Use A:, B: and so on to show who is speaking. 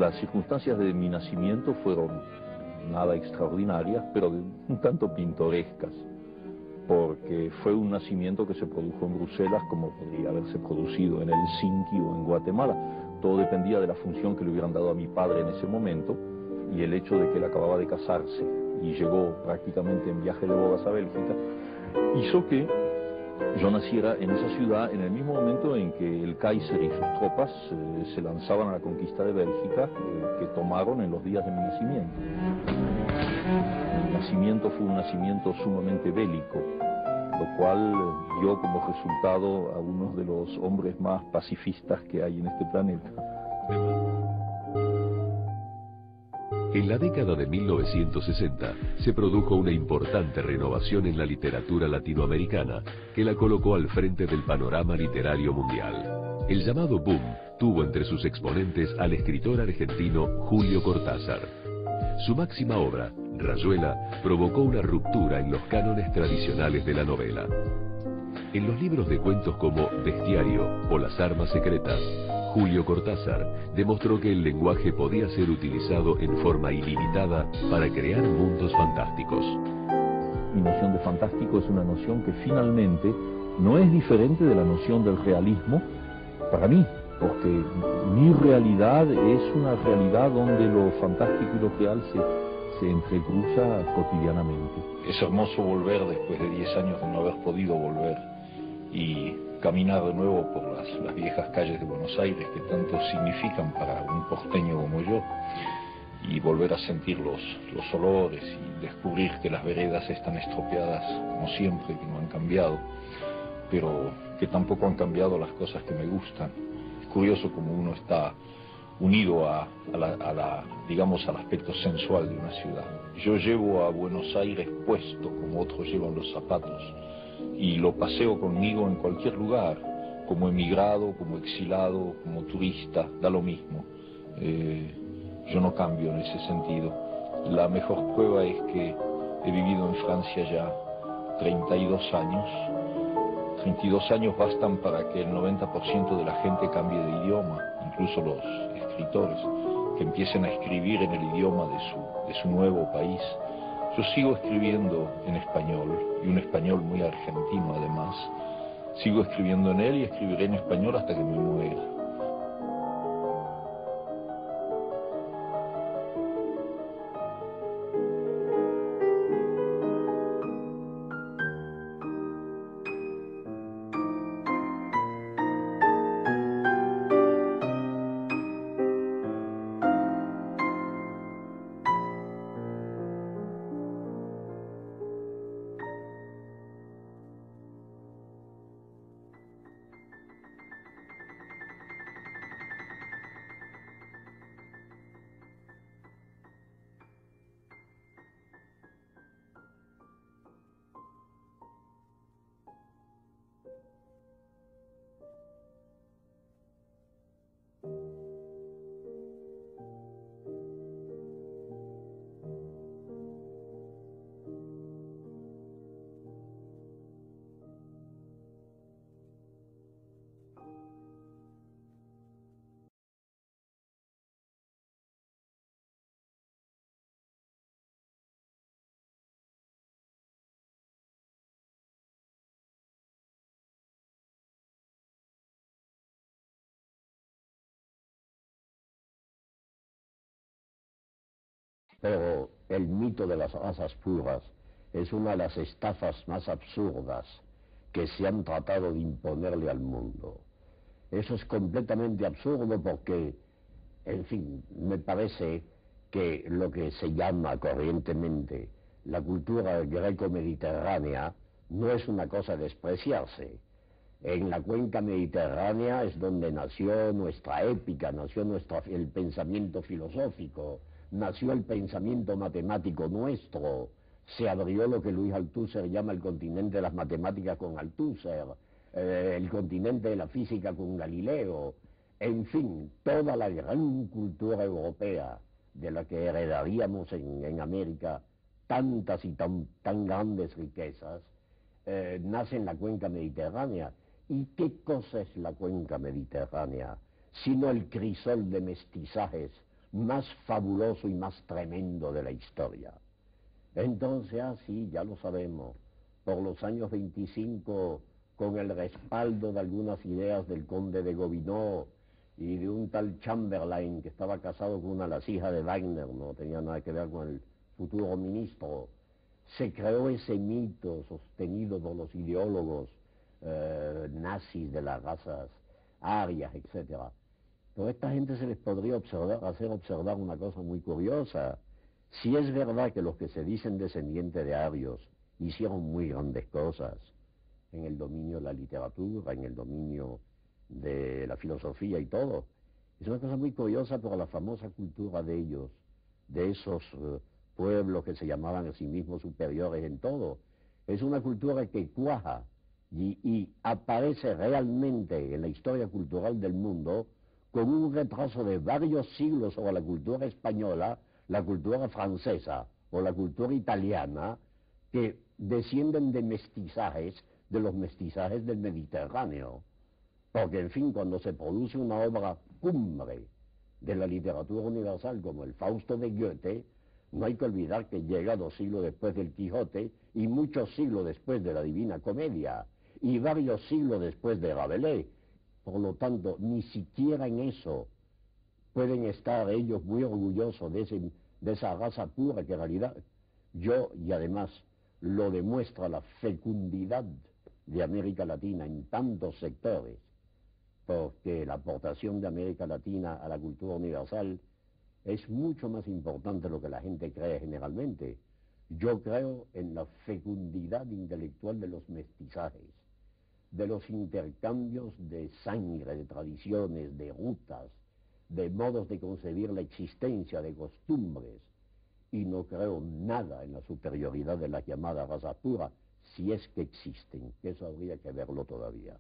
A: Las circunstancias de mi nacimiento fueron nada extraordinarias, pero un tanto pintorescas, porque fue un nacimiento que se produjo en Bruselas como podría haberse producido en Helsinki o en Guatemala. Todo dependía de la función que le hubieran dado a mi padre en ese momento y el hecho de que él acababa de casarse y llegó prácticamente en viaje de bodas a Bélgica, hizo que yo naciera en esa ciudad en el mismo momento en que el Kaiser y sus tropas se lanzaban a la conquista de Bélgica, que tomaron en los días de mi nacimiento. Mi nacimiento fue un nacimiento sumamente bélico, lo cual dio como resultado a uno de los hombres más pacifistas que hay en este planeta.
B: En la década de 1960 se produjo una importante renovación en la literatura latinoamericana que la colocó al frente del panorama literario mundial. El llamado boom tuvo entre sus exponentes al escritor argentino Julio Cortázar. Su máxima obra, Rayuela, provocó una ruptura en los cánones tradicionales de la novela. En los libros de cuentos como Bestiario o Las armas secretas, Julio Cortázar demostró que el lenguaje podía ser utilizado en forma ilimitada para crear mundos fantásticos.
A: Mi noción de fantástico es una noción que finalmente no es diferente de la noción del realismo para mí, porque mi realidad es una realidad donde lo fantástico y lo real se entrecruza cotidianamente. Es hermoso volver después de 10 años de no haber podido volver y caminar de nuevo por las viejas calles de Buenos Aires que tanto significan para un porteño como yo, y volver a sentir los olores y descubrir que las veredas están estropeadas como siempre, que no han cambiado, pero que tampoco han cambiado las cosas que me gustan. Es curioso como uno está unido digamos, al aspecto sensual de una ciudad. Yo llevo a Buenos Aires puesto como otros llevan los zapatos, y lo paseo conmigo en cualquier lugar, como emigrado, como exilado, como turista, da lo mismo. Yo no cambio en ese sentido. La mejor prueba es que he vivido en Francia ya 32 años. 32 años bastan para que el 90% de la gente cambie de idioma, incluso los escritores, que empiecen a escribir en el idioma de su nuevo país. Yo sigo escribiendo en español, y un español muy argentino además. Sigo escribiendo en él y escribiré en español hasta que me muera.
C: Pero el mito de las razas puras es una de las estafas más absurdas que se han tratado de imponerle al mundo. Eso es completamente absurdo porque, en fin, me parece que lo que se llama corrientemente la cultura greco-mediterránea no es una cosa a despreciarse. En la cuenca mediterránea es donde nació nuestra épica, nació el pensamiento filosófico, nació el pensamiento matemático nuestro, se abrió lo que Luis Althusser llama el continente de las matemáticas con Althusser, el continente de la física con Galileo, en fin, toda la gran cultura europea de la que heredaríamos en América tantas y tan grandes riquezas, nace en la cuenca mediterránea. ¿Y qué cosa es la cuenca mediterránea? Sino el crisol de mestizajes más fabuloso y más tremendo de la historia. Entonces, sí, ya lo sabemos, por los años 25, con el respaldo de algunas ideas del conde de Gobineau y de un tal Chamberlain que estaba casado con una de las hijas de Wagner, no tenía nada que ver con el futuro ministro, se creó ese mito sostenido por los ideólogos nazis de las razas arias, etcétera. Pero a esta gente se les podría hacer observar una cosa muy curiosa. Si es verdad que los que se dicen descendientes de arios hicieron muy grandes cosas en el dominio de la literatura, en el dominio de la filosofía y todo, es una cosa muy curiosa por la famosa cultura de ellos, de esos pueblos que se llamaban a sí mismos superiores en todo. Es una cultura que cuaja y aparece realmente en la historia cultural del mundo con un retraso de varios siglos sobre la cultura española, la cultura francesa o la cultura italiana, que descienden de mestizajes, de los mestizajes del Mediterráneo. Porque, en fin, cuando se produce una obra cumbre de la literatura universal como el Fausto de Goethe, no hay que olvidar que llega 2 siglos después del Quijote y muchos siglos después de la Divina Comedia y varios siglos después de Rabelais. Por lo tanto, ni siquiera en eso pueden estar ellos muy orgullosos de esa raza pura que en realidad y además lo demuestra la fecundidad de América Latina en tantos sectores, porque la aportación de América Latina a la cultura universal es mucho más importante de lo que la gente cree generalmente. Yo creo en la fecundidad intelectual de los mestizajes, de los intercambios de sangre, de tradiciones, de rutas, de modos de concebir la existencia, de costumbres, y no creo nada en la superioridad de la llamada raza pura, si es que existen, que eso habría que verlo todavía.